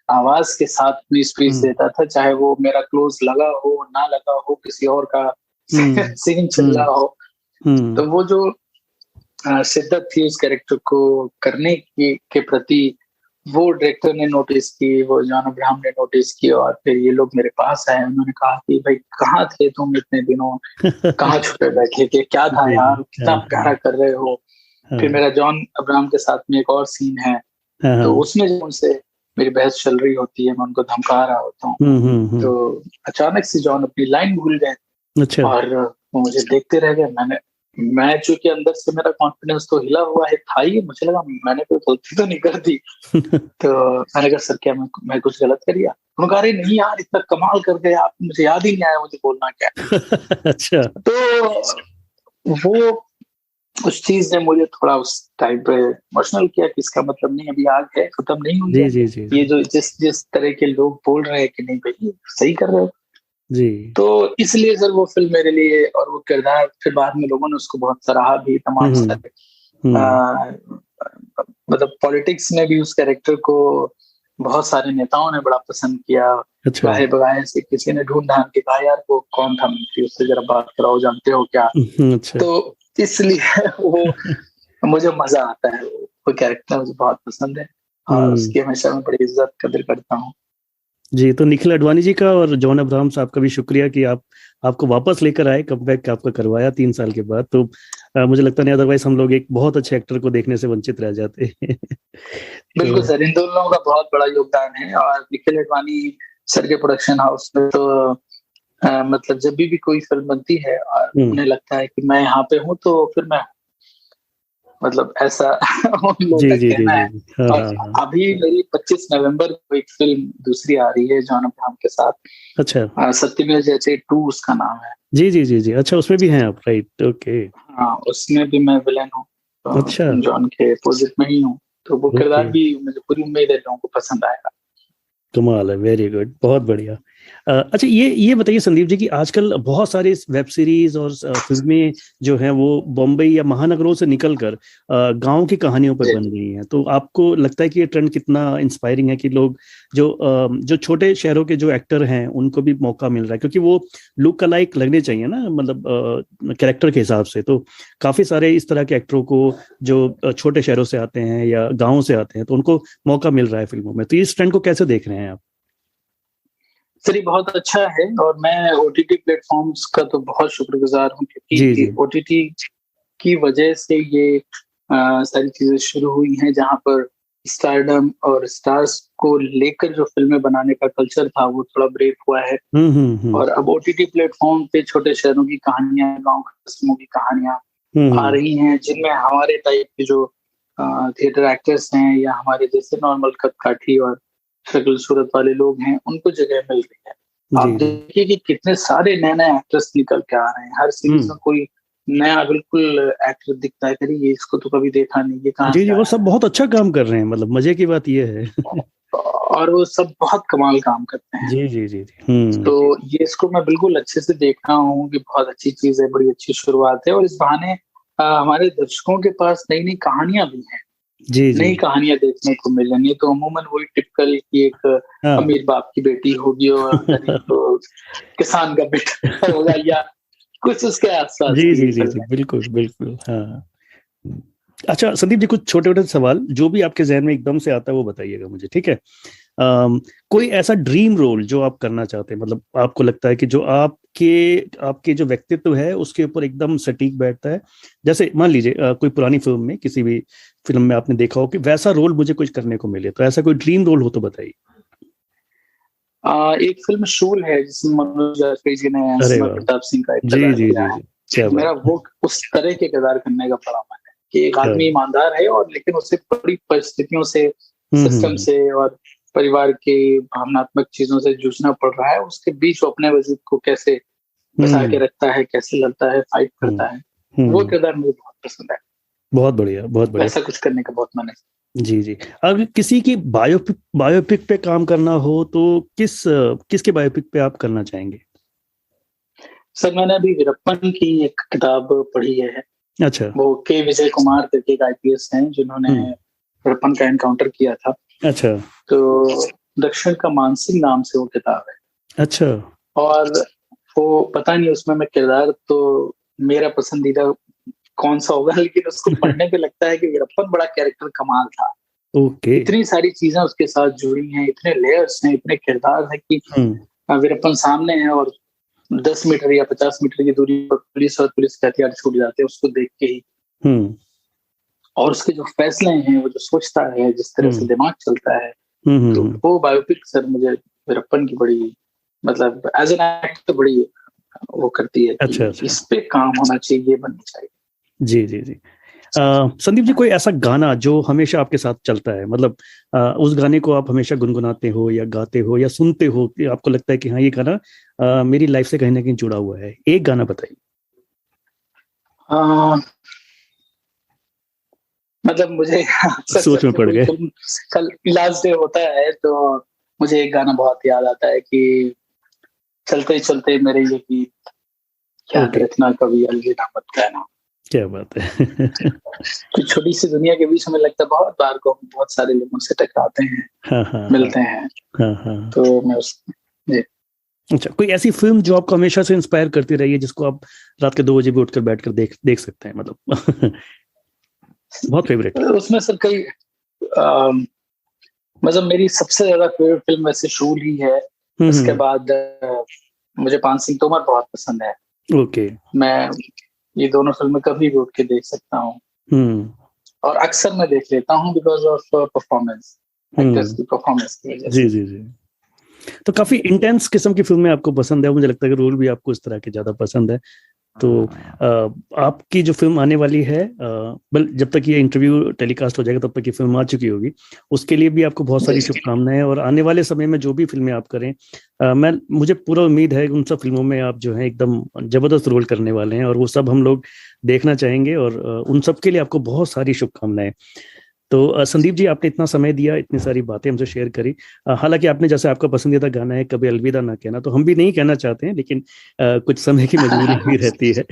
B: आवाज के साथ अपनी स्पीच देता था, चाहे वो मेरा क्लोज लगा हो ना लगा हो, किसी और का सीन चल रहा हो। तो वो जो शिद्दत थी उस कैरेक्टर को करने के प्रति, वो डायरेक्टर ने नोटिस की, वो जॉन अब्राहम ने नोटिस की, और फिर ये लोग मेरे पास आए। उन्होंने कहा कि भाई कहाँ थे तुम इतने दिनों, कहाँ छुपे बैठे थे, क्या था यार, कितना प्यारा कर रहे हो। फिर मेरा जॉन अब्राहम के साथ में एक और सीन है, तो उसमें जब उनसे मेरी बहस चल रही होती है, मैं उनको धमका रहा होता हूँ, तो अचानक से जॉन अपनी लाइन भूल गए। अच्छा। और वो मुझे देखते रह गए। मैं चूंकि अंदर से मेरा कॉन्फिडेंस तो हिला हुआ है था ही, मुझे लगा मैंने कोई गलती तो नहीं कर दी। तो मैंने कहा सर क्या मैं कुछ गलत कर दिया? उन्होंने कहा अरे नहीं यार, इतना कमाल कर गए आप, मुझे याद ही नहीं आया मुझे बोलना क्या। अच्छा। तो वो उस चीज ने मुझे थोड़ा उस टाइम पे इमोशनल किया कि इसका मतलब नहीं अभी आग है, खत्म नहीं हुई है। ये जो जिस तरह के लोग बोल रहे हैं कि नहीं भाई सही कर रहे हो जी, तो इसलिए सर वो फिल्म मेरे लिए, और वो किरदार फिर बाद में लोगों ने उसको बहुत सराहा भी, तमाम सारे मतलब पॉलिटिक्स में भी उस कैरेक्टर को बहुत सारे नेताओं ने बड़ा पसंद किया। अच्छा। गाहे बगाए से किसी ने ढूंढ ढांड के कहा यार वो कौन था मंत्री, उससे जरा बात कराओ, जानते हो क्या। अच्छा। तो इसलिए वो मुझे मजा आता है, वो कैरेक्टर मुझे बहुत पसंद है और उसकी हमेशा मैं बड़ी इज्जत कदर करता हूँ
A: जी। तो निखिल अडवाणी जी का और जॉन अब्राहम साहब का भी शुक्रिया कि आपको वापस लेकर आए, कमबैक आपका करवाया 3 साल के बाद। तो मुझे लगता नहीं अदरवाइज हम लोग एक बहुत अच्छे एक्टर को देखने से वंचित रह जाते।
B: बिल्कुल सर, इन दोनों लोगों का बहुत बड़ा योगदान है। और निखिल अडवाणी सर के प्रोडक्शन हाउस में तो मतलब जब भी कोई फिल्म बनती है और उन्हें लगता है कि मैं यहाँ पे हूँ तो फिर मैं, मतलब ऐसा उन लोगों का कहना है। और अभी मेरी 25 नवंबर को एक फिल्म दूसरी आ रही है जॉन अब्राहम के साथ। अच्छा। सत्यमेव जयते 2 उसका नाम है। जी जी जी जी। अच्छा, उसमें भी हैं आप? Right, okay. हाँ, उसमें भी मैं विलेन हूँ, तो अच्छा, जॉन के अपोजिट में ही हूँ। तो वो किरदार भी मुझे पूरी उम्मीद है लोगों को पसंद आएगा।
A: कमाल है, वेरी गुड, बहुत बढ़िया। अच्छा, ये बताइए संदीप जी कि आजकल बहुत सारे वेब सीरीज और फिल्में जो हैं वो बॉम्बे या महानगरों से निकलकर गांव की कहानियों पर बन रही हैं। तो आपको लगता है कि ये ट्रेंड कितना इंस्पायरिंग है कि लोग जो छोटे शहरों के जो एक्टर हैं उनको भी मौका मिल रहा है, क्योंकि वो लुक अलाइक लगने चाहिए ना, मतलब कैरेक्टर के हिसाब से। तो काफी सारे इस तरह के एक्टरों को जो छोटे शहरों से आते हैं या गाँव से आते हैं तो उनको मौका मिल रहा है फिल्मों में। तो इस ट्रेंड को कैसे देख रहे हैं आप?
B: सर ये बहुत अच्छा है और मैं ओटीटी प्लेटफॉर्म्स का तो बहुत शुक्रगुजार हूँ, क्योंकि ओटीटी की वजह से ये सारी चीजें शुरू हुई हैं, जहां पर स्टारडम और स्टार्स को लेकर जो फिल्में बनाने का कल्चर था वो थोड़ा ब्रेक हुआ है। और अब ओटीटी प्लेटफॉर्म पे छोटे शहरों की कहानियां, गांव कस्बों की कहानियां आ रही हैं, जिनमें हमारे टाइप के जो थिएटर एक्टर्स हैं या हमारे जैसे नॉर्मल कदकाठी और शक्ल सूरत वाले लोग हैं उनको जगह मिल रही है। आप देखिए कि कितने सारे नए नए एक्टर्स निकल के आ रहे हैं, हर सीरीज में कोई नया बिल्कुल एक्टर दिखता है, करिए इसको तो कभी देखा नहीं, ये कहाँ
A: जी, वो सब बहुत अच्छा काम कर रहे हैं, मतलब मजे की बात ये है।
B: और वो सब बहुत कमाल काम करते हैं।
A: जी जी जी जी।
B: तो ये इसको मैं बिल्कुल अच्छे से देख रहा हूँ कि बहुत अच्छी चीज है, बड़ी अच्छी शुरुआत है, और इस बहाने हमारे दर्शकों के पास नई नई कहानियां भी हैं, नई कहानियां देखने को मिल रही है। तो अमूमन वही टिपिकल की एक अमीर बाप की बेटी होगी और गरीब किसान का बेटा होगा या कुछ उसके आसपास।
A: जी जी जी जी, बिल्कुल बिल्कुल, हाँ। अच्छा संदीप जी, कुछ छोटे छोटे सवाल जो भी आपके जहन में एकदम से आता है वो बताइएगा मुझे, ठीक है? कोई ऐसा ड्रीम रोल जो आप करना चाहते हैं, मतलब आपको लगता है कि जो आपके जो व्यक्तित्व है उसके ऊपर एकदम सटीक बैठता है। जैसे मान लीजिए कोई पुरानी फिल्म में, किसी भी फिल्म में आपने देखा हो कि वैसा रोल मुझे कुछ करने को मिले, तो ऐसा कोई ड्रीम रोल हो तो बताइए।
B: एक फिल्म शूल है जिसमें मनोज वाजपेयी जी ने सिमर प्रताप सिंह का एक
A: जी
B: किरदार
A: जी
B: किया
A: जी
B: है।
A: जी, क्या
B: मेरा
A: बात।
B: वो उस तरह के किरदार करने का बड़ा मन है कि एक आदमी ईमानदार है और लेकिन उसे बड़ी परिस्थितियों से, सिस्टम से और परिवार के भावनात्मक चीजों से जूझना पड़ रहा है। उसके बीच वो अपने वजूद को कैसे बचा के रखता है, कैसे लड़ता है, फाइट करता है, वो किरदार मुझे बहुत पसंद है।
A: बहुत बढ़िया, बहुत बढ़िया।
B: वैसा कुछ करने का बहुत मन है।
A: जी जी। अगर किसी की बायोपिक पे काम करना हो तो किसके बायोपिक पे आप करना चाहेंगे?
B: सर मैंने अभी वीरप्पन की एक किताब पढ़ी है।
A: अच्छा।
B: वो के विजय कुमार करके एक IPS हैं जिन्होंने वीरप्पन का एनकाउंटर किया था।
A: अच्छा।
B: तो दक्षिण का मानसिंह नाम से वो किताब है।
A: अच्छा।
B: और वो पता नहीं उसमें मैं किरदार तो मेरा पसंदीदा कौन सा होगा, लेकिन उसको पढ़ने पे लगता है कि वीरप्पन बड़ा कैरेक्टर कमाल था।
A: ओके।
B: इतनी सारी चीजें उसके साथ जुड़ी हैं, इतने लेयर्स हैं, इतने किरदार हैं कि वीरप्पन सामने है और 10 मीटर या 50 मीटर की दूरी पर पुलिस के हथियार छूट जाते हैं उसको देख के ही। और उसके जो फैसले हैं, वो जो सोचता है, जिस तरह से दिमाग चलता है, तो वो बायोपिक सर मुझे वीरप्पन की बड़ी, मतलब एज एन एक्टर बड़ी वो करती है। अच्छा, अच्छा। इस पे काम होना चाहिए, ये बनना चाहिए।
A: जी जी जी। संदीप जी, कोई ऐसा गाना जो हमेशा आपके साथ चलता है, मतलब उस गाने को आप हमेशा गुनगुनाते हो या गाते हो या सुनते हो कि आपको लगता है कि हाँ ये गाना मेरी लाइफ से कहीं ना कहीं जुड़ा हुआ है? एक गाना बताइए।
B: मतलब मुझे
A: सोच में पड़ गए।
B: कल लास्ट डे होता है तो मुझे एक गाना बहुत याद आता है कि चलते चलते मेरे ये गीत याद रखना, कभी अलविदा मत कहना।
A: क्या बात है।
B: तो छोटी सी दुनिया के बीच हमें लगता है बहुत बार को हम बहुत सारे लोगों से टकराते हैं, मिलते हैं। तो मैं
A: अच्छा, कोई ऐसी फिल्म जो आपको हमेशा से इंस्पायर करती रही है, जिसको आप रात के 2 बजे भी उठकर बैठकर देख सकते हैं, मतलब बहुत फेवरेट?
B: उसमें सर कई मतलब मेरी सबसे ज्यादा फेवरेट फिल्म वैसे शूल ही है। उसके बाद मुझे पान सिंह तोमर बहुत पसंद है।
A: ओके।
B: मैं ये दोनों फिल्में कभी भी उठ के देख सकता हूँ और अक्सर मैं देख लेता हूँ बिकॉज ऑफ परफॉर्मेंस, एक्टर्स की परफॉर्मेंस की वजह से।
A: जी जी जी। तो काफी इंटेंस किस्म की फिल्में आपको पसंद है, मुझे लगता है कि रोल भी आपको इस तरह के ज्यादा पसंद है। तो आपकी जो फिल्म आने वाली है, जब तक ये इंटरव्यू टेलीकास्ट हो जाएगा तब तक ये फिल्म आ चुकी होगी, उसके लिए भी आपको बहुत सारी शुभकामनाएं। और आने वाले समय में जो भी फिल्में आप करें, मुझे पूरा उम्मीद है कि उन सब फिल्मों में आप जो है एकदम जबरदस्त रोल करने वाले हैं और वो सब हम लोग देखना चाहेंगे, और उन सब के लिए आपको बहुत सारी शुभकामनाएं। तो संदीप जी, आपने इतना समय दिया, इतनी सारी बातें हमसे शेयर करी। हालांकि आपने, जैसे आपका पसंदीदा गाना है कभी अलविदा ना कहना, तो हम भी नहीं कहना चाहते हैं, लेकिन कुछ समय की मजबूरी भी रहती है।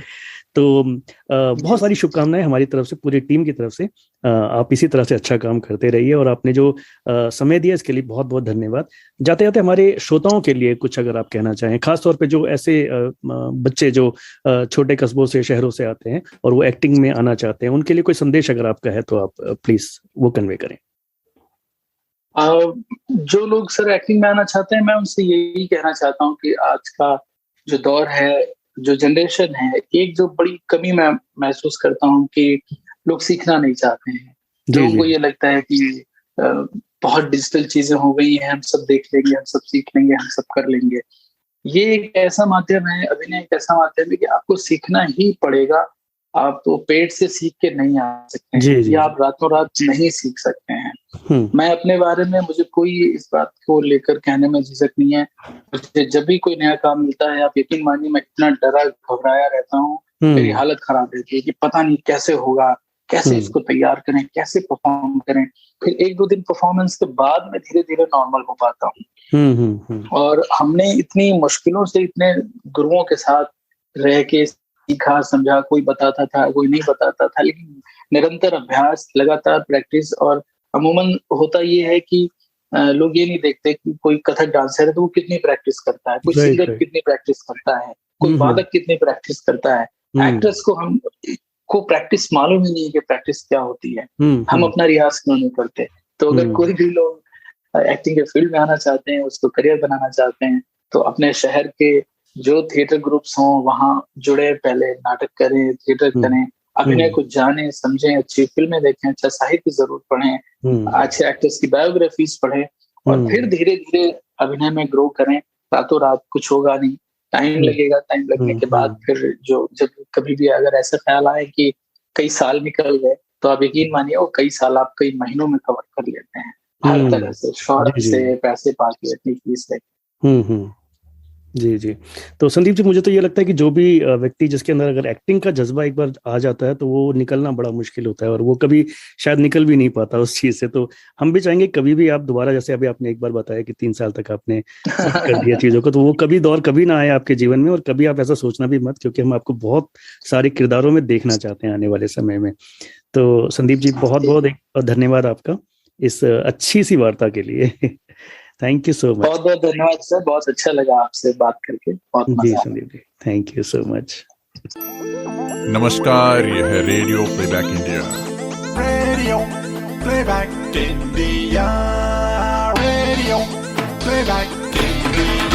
A: तो बहुत सारी शुभकामनाएं हमारी तरफ से, पूरी टीम की तरफ से। आप इसी तरह से अच्छा काम करते रहिए, और आपने जो समय दिया इसके लिए बहुत बहुत धन्यवाद। जाते जाते हमारे श्रोताओं के लिए कुछ अगर आप कहना चाहें, खासतौर पे जो ऐसे बच्चे जो छोटे कस्बों से, शहरों से आते हैं और वो एक्टिंग में आना चाहते हैं, उनके लिए कोई संदेश अगर आपका है तो आप प्लीज वो कन्वे करें।
B: जो लोग सर एक्टिंग में आना चाहते हैं, मैं उनसे यही कहना चाहता हूँ कि आज का जो दौर है, जो जनरेशन है, एक जो बड़ी कमी मैं महसूस करता हूँ कि लोग सीखना नहीं चाहते हैं। लोगों को ये लगता है कि बहुत डिजिटल चीजें हो गई हैं, हम सब देख लेंगे, हम सब सीख लेंगे, हम सब कर लेंगे। ये एक ऐसा माध्यम है, अभिनय एक ऐसा माध्यम है कि आपको सीखना ही पड़ेगा। आप तो पेट से सीख के नहीं आ सकते हैं, या आप रातों रात नहीं सीख सकते हैं। मैं अपने बारे में, मुझे कोई इस बात को लेकर कहने में झिझक नहीं है। मुझे जब भी कोई नया काम मिलता है, आप यकीन मानिए मैं इतना डरा घबराया रहता हूँ, मेरी हालत खराब रहती है कि पता नहीं कैसे होगा, कैसे इसको तैयार करें, कैसे परफॉर्म करें। फिर 1-2 दिन परफॉर्मेंस के बाद मैं धीरे धीरे नॉर्मल हो पाता हूँ। और हमने इतनी मुश्किलों से, इतने गुरुओं के साथ रह के सीखा, समझा, कोई बताता था, कोई नहीं बताता था, लेकिन निरंतर अभ्यास, लगातार प्रैक्टिस। और अमूमन होता ये है कि लोग ये नहीं देखते कि कोई कथक डांसर है तो वो कितनी प्रैक्टिस करता है, कोई सिंगर कितनी प्रैक्टिस करता है, कोई वादक कितनी प्रैक्टिस करता है। एक्टर्स को प्रैक्टिस मालूम ही नहीं है कि प्रैक्टिस क्या होती है। हम अपना रियाज क्यों नहीं करते? तो अगर कोई भी लोग एक्टिंग के फील्ड में आना चाहते हैं, उसको करियर बनाना चाहते हैं, तो अपने शहर के जो थिएटर ग्रुप्स हों वहां जुड़े, पहले नाटक करें, थिएटर करें, अभिनय को जाने समझें, अच्छी फिल्में देखें, अच्छा साहित्य जरूर पढ़ें, अच्छे एक्टर्स की बायोग्राफीज पढ़ें, और फिर धीरे धीरे अभिनय में ग्रो करें, रातों रात कुछ होगा नहीं, टाइम लगेगा। टाइम लगने के बाद फिर जो जब कभी भी अगर ऐसा ख्याल आए कि कई साल निकल गए, तो आप यकीन मानिए वो कई साल आप कई महीनों में कवर कर लेते हैं, हर तरह से, शौहरत से, पैसे पाके, अपनी फीस लेके।
A: जी, जी। तो संदीप जी, मुझे तो ये लगता है कि जो भी व्यक्ति जिसके अंदर अगर एक्टिंग का जज़्बा एक बार आ जाता है तो वो निकलना बड़ा मुश्किल होता है और वो कभी शायद निकल भी नहीं पाता उस चीज़ से। तो हम भी चाहेंगे कभी भी आप दोबारा, जैसे अभी आपने एक बार बताया कि 3 साल तक आपने कर दिया चीज़ों को, तो वो कभी दौर कभी ना आए आपके जीवन में और कभी आप ऐसा सोचना भी मत, क्योंकि हम आपको बहुत सारे किरदारों में देखना चाहते हैं आने वाले समय में। तो संदीप जी, बहुत-बहुत एक धन्यवाद आपका इस अच्छी सी वार्ता के लिए। Thank you so much.
B: बहुत बहुत धन्यवाद सर, बहुत अच्छा लगा आपसे बात करके, बहुत
A: जी
B: मजा
A: Sandeep ji, thank you so much.
C: नमस्कार, यह है radio playback India.
D: Radio playback India, radio playback India.